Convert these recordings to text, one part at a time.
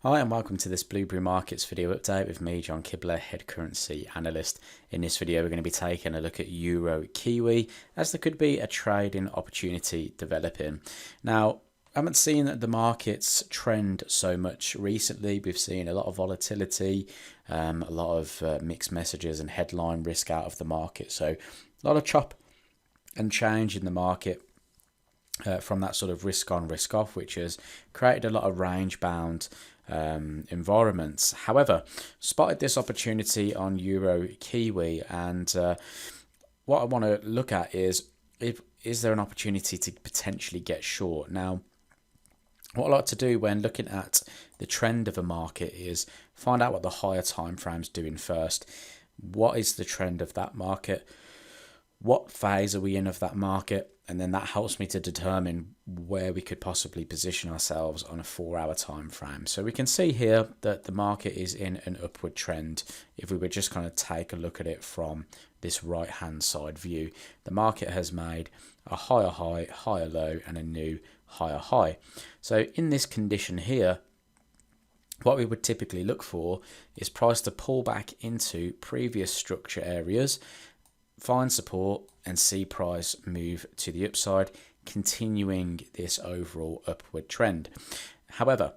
Hi and welcome to this Blueberry Markets video update with me, John Kibler, Head Currency Analyst. In this video we're going to be taking a look at Euro Kiwi as there could be a trading opportunity developing. Now, I haven't seen the markets trend so much recently. We've seen a lot of volatility, a lot of mixed messages and headline risk out of the market. So a lot of chop and change in the market. From that sort of risk on, risk off, which has created a lot of range bound environments. However, spotted this opportunity on Euro Kiwi, and what I want to look at is there an opportunity to potentially get short. Now, what I like to do when looking at the trend of a market is find out what the higher time frame's doing first. What is the trend of that market? What phase are we in of that market? And then that helps me to determine where we could possibly position ourselves on a 4-hour time frame. So we can see here that the market is in an upward trend. If we were just kind of take a look at it from this right hand side view, the market has made a higher high, higher low, and a new higher high. So in this condition here, what we would typically look for is price to pull back into previous structure areas, find support, and see price move to the upside, continuing this overall upward trend. However,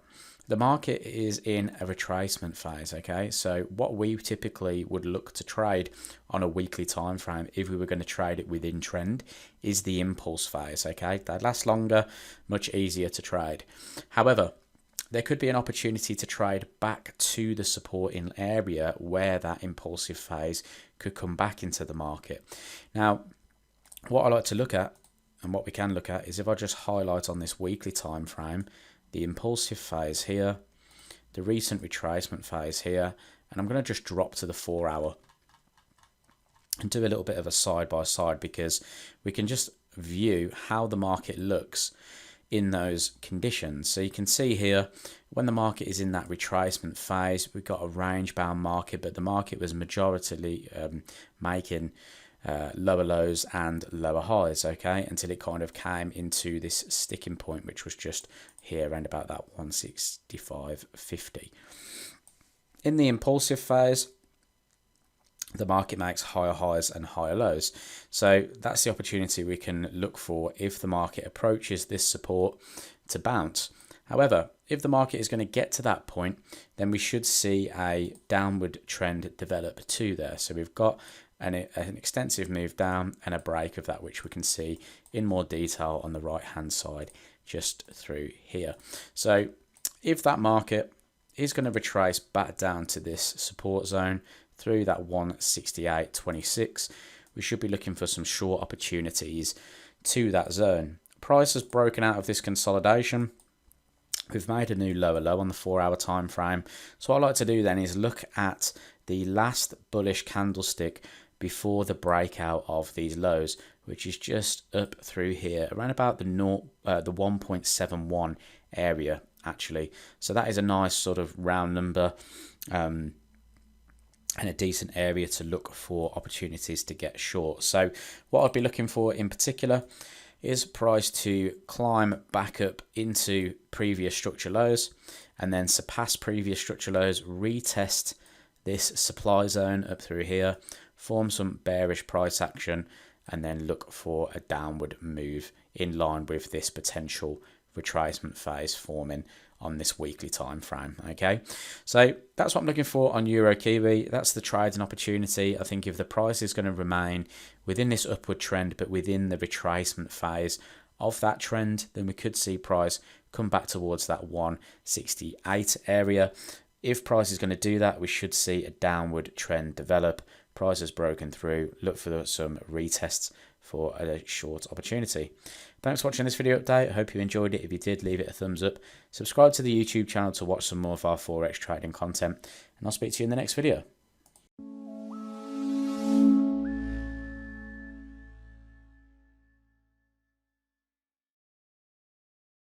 the market is in a retracement phase, okay? So what we typically would look to trade on a weekly time frame, if we were going to trade it within trend, is the impulse phase, okay? That lasts longer, much easier to trade. However, there could be an opportunity to trade back to the supporting area where that impulsive phase could come back into the market. Now, what I like to look at, and what we can look at, is if I just highlight on this weekly time frame the impulsive phase here, the recent retracement phase here, and I'm going to just drop to the 4-hour and do a little bit of a side by side, because we can just view how the market looks in those conditions. So you can see here, when the market is in that retracement phase, we've got a range bound market, but the market was majority making lower lows and lower highs, okay, until it kind of came into this sticking point, which was just here around about that 165.50. In the impulsive phase, the market makes higher highs and higher lows. So that's the opportunity we can look for if the market approaches this support to bounce. However, if the market is going to get to that point, then we should see a downward trend develop to there. So we've got an extensive move down and a break of that, which we can see in more detail on the right hand side just through here. So if that market is going to retrace back down to this support zone through that 168.26, we should be looking for some short opportunities to that zone. Price has broken out of this consolidation. We've made a new lower low on the 4-hour time frame. So what I like to do then is look at the last bullish candlestick before the breakout of these lows, which is just up through here around about the 1.71 area actually. So that is a nice sort of round number and a decent area to look for opportunities to get short. So what I'd be looking for in particular is price to climb back up into previous structure lows and then surpass previous structure lows, retest this supply zone up through here, form some bearish price action, and then look for a downward move in line with this potential retracement phase forming on this weekly time frame. Okay, so that's what I'm looking for on Euro Kiwi. That's the trading opportunity. I think if the price is going to remain within this upward trend but within the retracement phase of that trend, then we could see price come back towards that 168 area. If price is going to do that, we should see a downward trend develop. Price has broken through, look for some retests for a short opportunity. Thanks for watching this video update. I hope you enjoyed it. If you did, leave it a thumbs up. Subscribe to the YouTube channel to watch some more of our Forex trading content, and I'll speak to you in the next video.